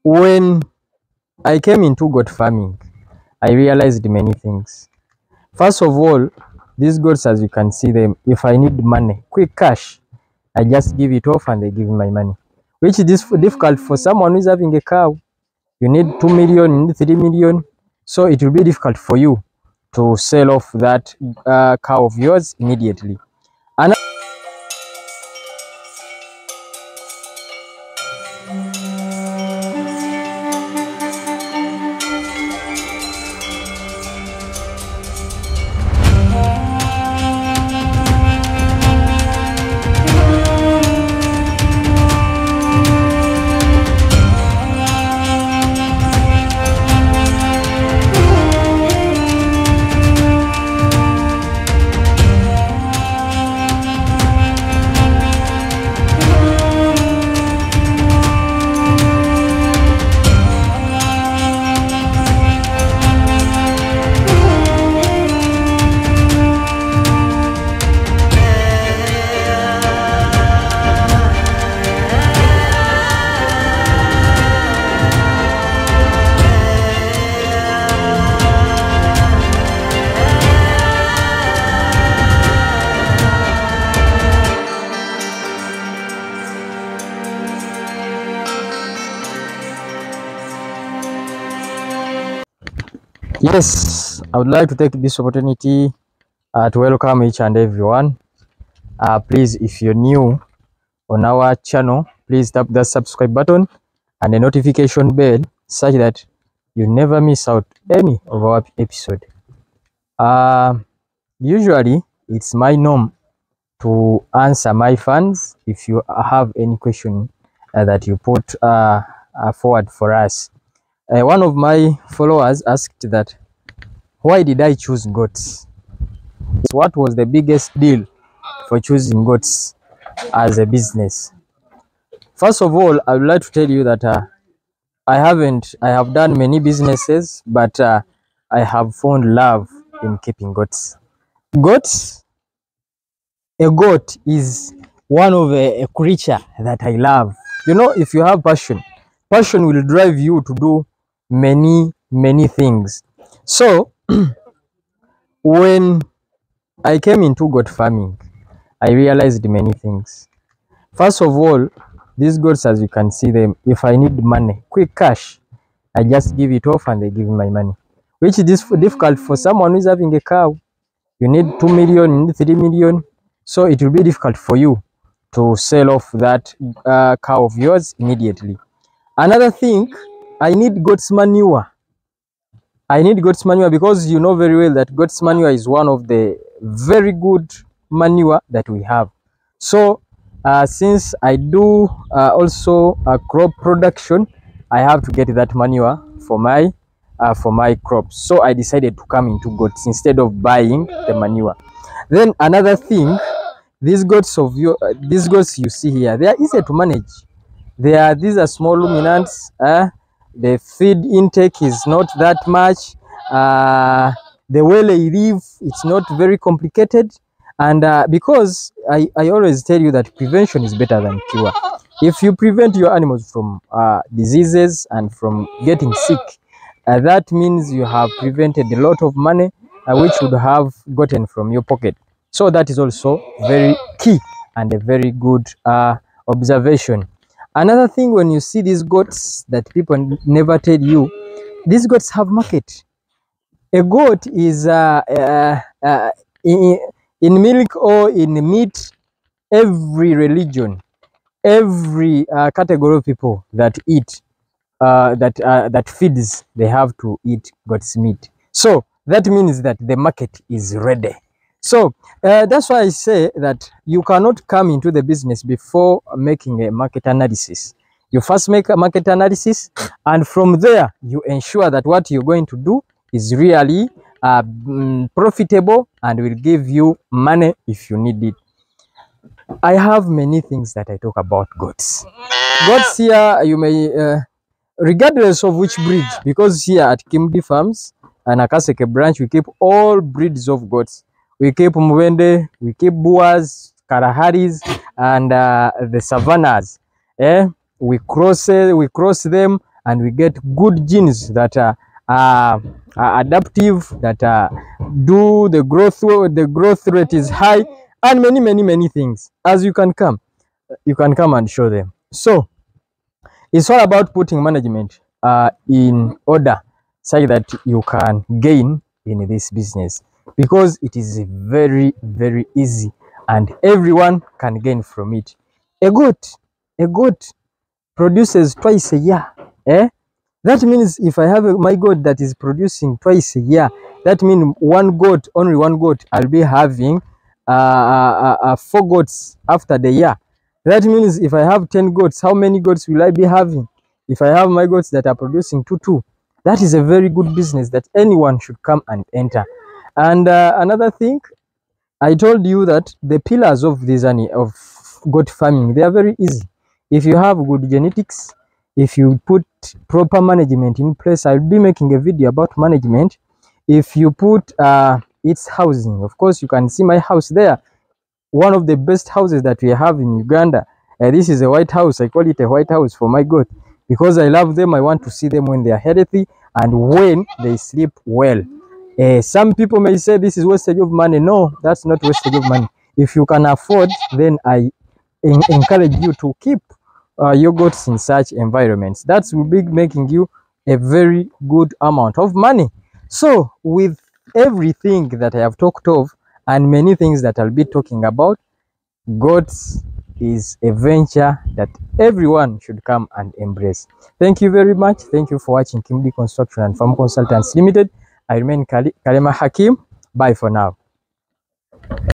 When I came into goat farming, I realized many things. First of all, these goats, as you can see them, if I need money, quick cash, I just give it off and they give me my money, which is difficult for someone who is having a cow. You need 2 million, you need 3 million, so it will be difficult for you to sell off that cow of yours immediately. And yes, I would like to take this opportunity to welcome each and everyone. Please, if you're new on our channel, please tap the subscribe button and the notification bell such that you never miss out any of our episode. Usually, it's my norm to answer my fans if you have any question that you put forward for us. One of my followers asked that, why did I choose goats? What was the biggest deal for choosing goats as a business? First of all, I would like to tell you that I have done many businesses, but I have found love in keeping goats. A goat is one of a creature that I love. You know, if you have passion will drive you to do many things. So when I came into goat farming, I realized many things. First of all, these goats, as you can see them, if I need money, quick cash, I just give it off and they give me my money, which is difficult for someone who is having a cow. You need 2 million, you need 3 million, so it will be difficult for you to sell off that cow of yours immediately. Another thing, I need goat's manure. I need goat's manure because you know very well that goat's manure is one of the very good manure that we have. So since I do also crop production, I have to get that manure for my crops. So I decided to come into goats instead of buying the manure. Then another thing, these goats you see here, they are easy to manage. These are small ruminants. The feed intake is not that much. The way they live, it's not very complicated. And because I always tell you that prevention is better than cure. If you prevent your animals from diseases and from getting sick, that means you have prevented a lot of money which would have gotten from your pocket. So that is also very key and a very good observation. Another thing, when you see these goats that people never tell you, these goats have market. A goat is in milk or in meat. Every religion, every category of people that eat, that feeds, they have to eat goat's meat. So that means that the market is ready. So that's why I say that you cannot come into the business before making a market analysis. You first make a market analysis, and from there you ensure that what you're going to do is really profitable and will give you money if you need it. I have many things that I talk about goats. Goats here, you may, regardless of which breed, because here at Kimdi Farms and Akaseke branch, we keep all breeds of goats. we keep Mubende, we keep Boas, Karaharis, and the Savannas. We cross them, and we get good genes that are adaptive, that do the growth rate is high, and many things. As you can come and show them. So it's all about putting management in order such that you can gain in this business, because it is very easy and everyone can gain from it. A goat produces twice a year. That means if I have my goat that is producing twice a year, that means only one goat, I'll be having 4 goats after the year. That means if I have 10 goats, how many goats will I be having? If I have my goats that are producing two, that is a very good business that anyone should come and enter. And another thing, I told you that the pillars of this of goat farming, they are very easy. If you have good genetics, if you put proper management in place, I'll be making a video about management. If you put its housing, of course, you can see my house there. One of the best houses that we have in Uganda. This is a white house. I call it a white house for my goat because I love them. I want to see them when they are healthy and when they sleep well. Some people may say this is wastage of money. No, that's not wastage of money. If you can afford, then I encourage you to keep your goats in such environments. That will be making you a very good amount of money. So with everything that I have talked of and many things that I'll be talking about, goats is a venture that everyone should come and embrace. Thank you very much. Thank you for watching Kimdi Construction and Farm Consultants Limited. I remain Kalema Hakim. Bye for now.